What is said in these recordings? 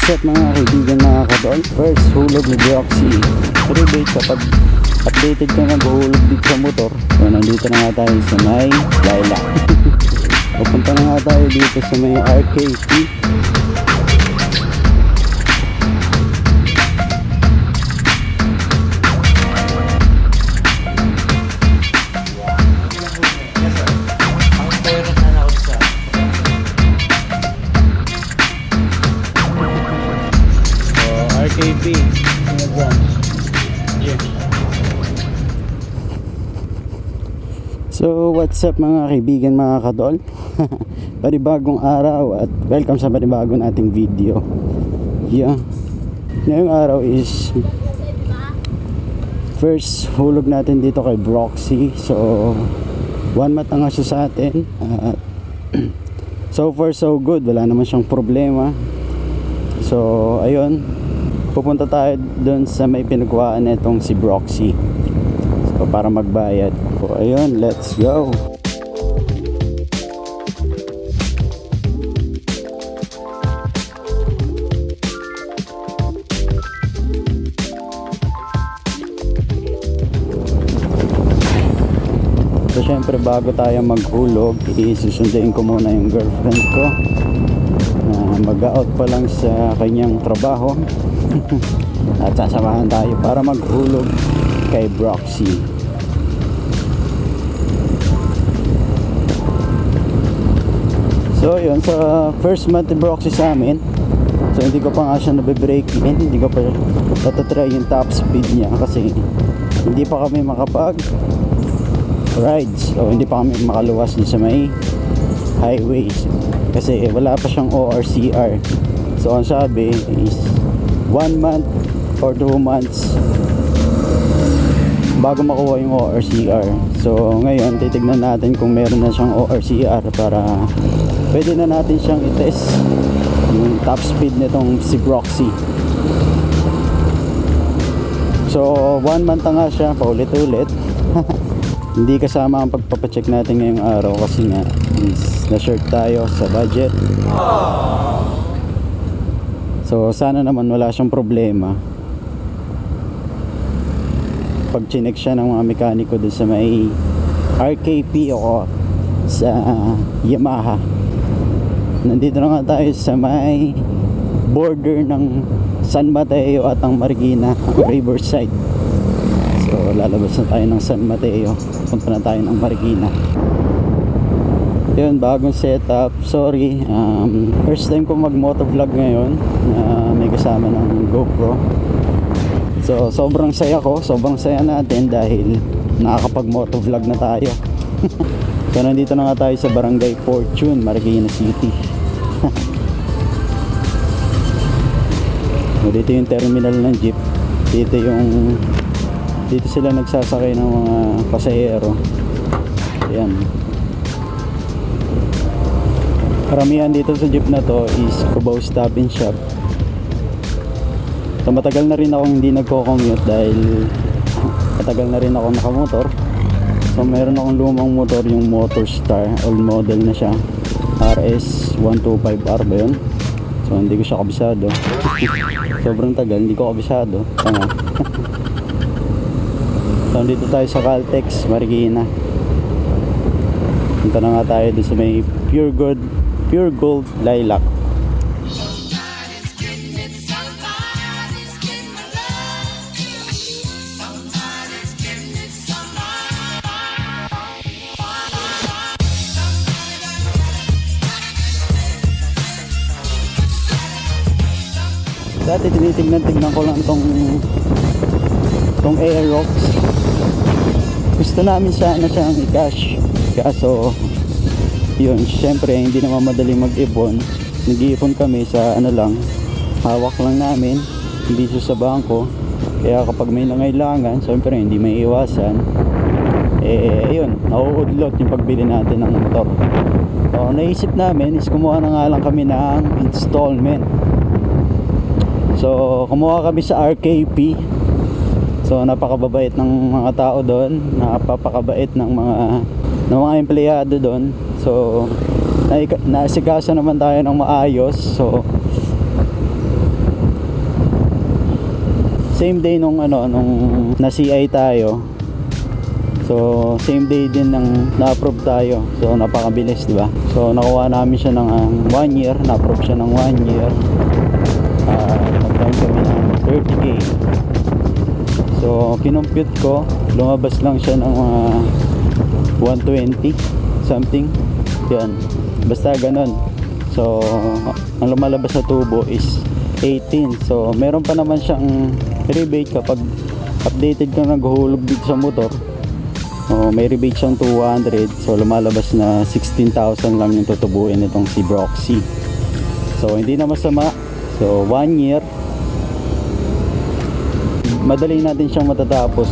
up mga kaibigan, mga kadol? First hulog ni Broxy. Private kapag updated ka na buhulog dito sa motor. So nandito na nga tayo sa may Laila. Pupunta na nga tayo dito sa may RKP. RKP So what's up mga kaibigan, mga kadol? Panibagong araw at welcome sa panibagong nating video. Ngayong araw is first hulog natin dito kay Broxy. So 1 month na nga siya sa atin. So far so good, wala naman siyang problema. So ayun, pupunta tayo doon sa may pinagkuhaan nitong si Broxy, so para magbayad. So ayun, let's go. So syempre bago tayo maghulog, isusunduin ko muna yung girlfriend ko na mag-out pa lang sa kanyang trabaho. At sasamahan tayo para maghulog kay Broxy. So yun, sa first month ni Broxy sa amin, so hindi ko pa nga siya nabe-break in, hindi ko pa tatatry yung top speed niya kasi hindi pa kami makapag rides, so hindi pa kami makaluwas din sa may highways kasi wala pa siyang ORCR. So ang sabi is 1 month or 2 months bago makuha yung ORCR. So ngayon titignan natin kung meron na siyang ORCR para pwede na natin siyang i-test yung top speed nitong si Broxy. So 1 month na nga siya, paulit-ulit. Hindi kasama ang pagpapacheck natin ngayong araw kasi nga na-short tayo sa budget. So sana naman wala siyang problema pag chinek siya ng mga mekaniko dun sa may RKP o sa Yamaha. Nandito na nga tayo sa may border ng San Mateo at ang Makina, Riverside. So lalabas na tayo ng San Mateo, punta na tayo ng Makina. Yun, bagong setup. Sorry, first time ko mag motovlog ngayon na may kasama ng GoPro. So sobrang saya ko, sobrang saya natin dahil nakakapag motovlog na tayo. So nandito na nga tayo sa Barangay Fortune, Makina City. So, dito yung terminal ng jeep. Dito sila nagsasakay ng mga pasahero. Ayan. Karamihan dito sa jeep na to is Cubao Stop and Shop. So matagal na rin akong hindi nagko-commute dahil matagal na rin ako nakamotor. So meron akong lumang motor, yung Motorstar, old model na siya, RS125R ba yun? So hindi ko siya kabisado. Sobrang tagal, hindi ko kabisado. Tanga. So dito tayo sa Caltex, Makina. Punta na nga tayo dito sa may Pure Gold Lilac. Dati tinitignan ko lang tong Aerox. Gusto namin sana siyang i-cash, kaso yun, syempre hindi naman madaling mag-ipon. Nag-iipon kami sa ano lang, hawak lang namin, hindi siya sa bangko. Kaya kapag may nangailangan, syempre hindi may iwasan, yun, nauudlot yung pagbili natin ng motor. So naisip namin is kumuha na nga lang kami ng installment. So kumuha kami sa RKP. So napakababait ng mga tao doon, napakabait ng mga empleyado doon. So naasikaso naman tayo ng maayos. So same day nung na CI tayo. So same day din nang na-approve tayo. So napakabilis, di ba? So nakuha namin siya ng 1 year, na-approve siya ng 1 year. Nag-down kami ng 30k. So kinompute ko, lumabas lang siya ng 120 something. Yan, basta ganun. So ang lumalabas na tubo is 18. So meron pa naman siyang rebate kapag updated ka naghuhulog dito sa motor. May rebate siyang 200. So lumalabas na 16,000 lang yung tutubuin itong si Broxy. So hindi na masama. So 1 year, madali natin siyang matatapos.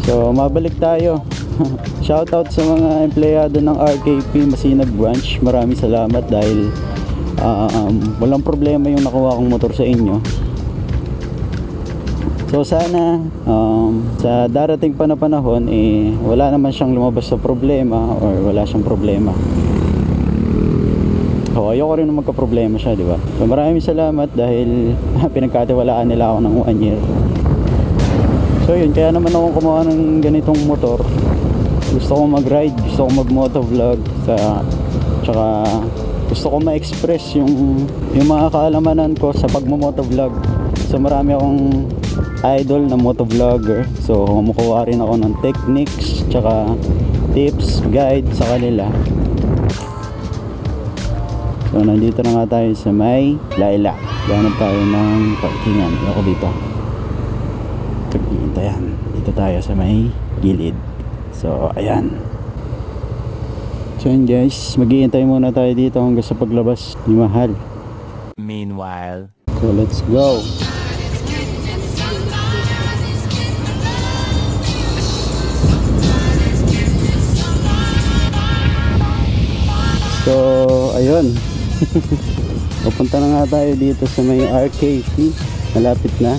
So mabalik tayo. Shoutout sa mga empleyado ng RKP Masinag Branch. Maraming salamat dahil walang problema yung nakuha kong motor sa inyo. So sana sa darating pa na panahon wala naman siyang lumabas sa problema or wala siyang problema. So ayoko rin na magka-problema siya, di ba? So maraming salamat dahil pinagkatiwalaan nila ako ng 1 year. So yun, kaya naman ako kumuha ng ganitong motor. Gusto ko mag-ride, gusto ko mag-motovlog, tsaka gusto ko ma-express yung mga kaalamanan ko sa pagmo-motovlog. So marami akong idol na motovlogger. So kumukuha rin ako ng techniques, tsaka tips, guide sa kanila. So nandito na nga tayo sa may Laila. Ganap tayo ng parkingan. Ako dito. Yan. Dito tayo sa may gilid. So ayan. So yun guys, mag-iintay muna tayo dito hanggang sa paglabas ni Mahal. Meanwhile, so let's go. So ayun. Pupunta na nga tayo dito sa may RKP. Malapit na.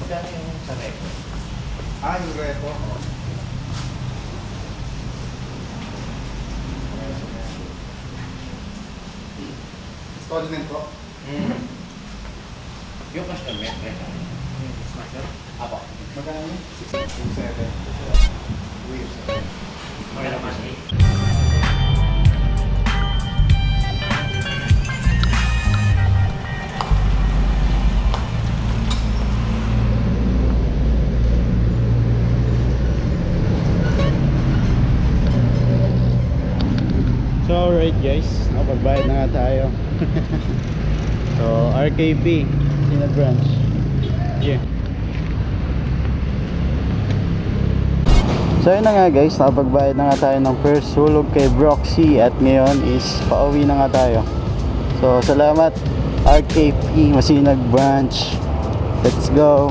Magkano yung sa repo? Yung repo. Installment po? Yung customer, smasher? Apo. Magkano yun? 627. Weird. Magkano mas So alright guys, nakapagbayad na nga tayo. So RKP Sina branch. Yeah. So yun na nga guys, nakapagbayad na nga tayo ng first hulog kay Broxy. At ngayon is pauwi na nga tayo. So salamat RKP Masinag branch. Let's go.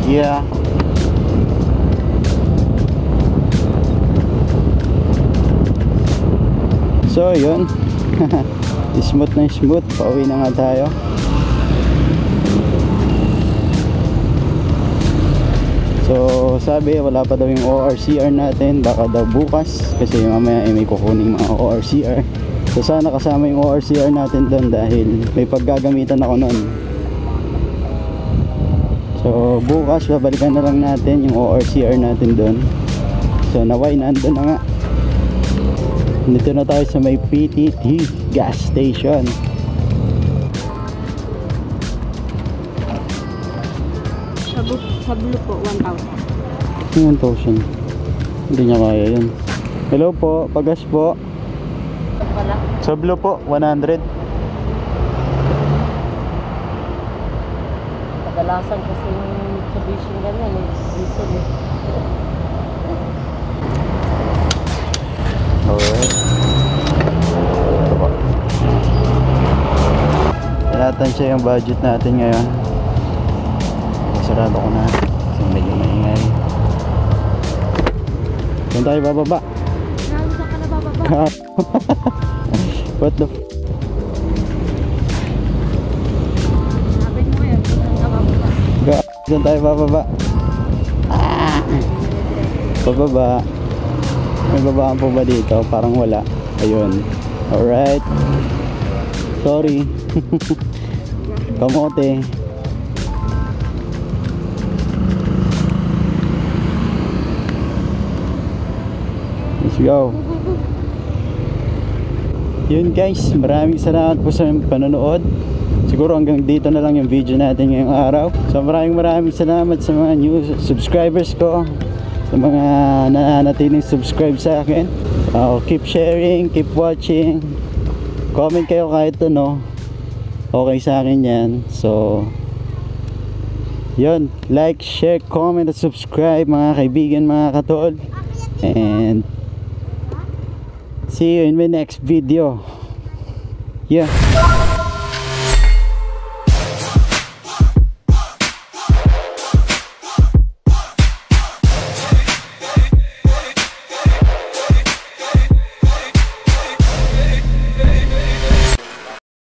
Yeah. So yun. Smooth na smooth. Pauwi na nga tayo. So sabi wala pa daw yung ORCR natin, baka daw bukas kasi mamaya may kukuning mga ORCR. So sana kasama yung ORCR natin doon dahil may paggagamitan ako noon. So bukas babalikan na lang natin yung ORCR natin doon. So naway nandun na nga. Dito na tayo sa may PTT gas station. Sa blue po, 1,000. 1,000. Hindi niya kaya yun. Hello po, pagas po. Wala. Sa blue po, 100. Kadalasan kasi yung Mitsubishi ganyan, diesel eh. Alright. Ito po. Tinatan siya yung budget natin ngayon. Sarado ko na kasi medyo maingay. Saan tayo bababa? Saan ka na bababa? What the Sabi mo yan, saan ka bababa? Saan tayo bababa? Bababa. May babaan po ba dito? Parang wala. Ayun. Alright. Sorry. Kamote. Let's go. Yun guys, maraming salamat po sa panonood. Siguro hanggang dito na lang yung video natin ngayong araw. So maraming salamat sa mga new subscribers ko, sa mga nananatiling subscribe sa akin. Keep sharing, keep watching. Comment kayo kahit ano, okay sa akin yan. So yun, like, share, comment at subscribe mga kaibigan, mga katol. And see you in my next video. Yeah.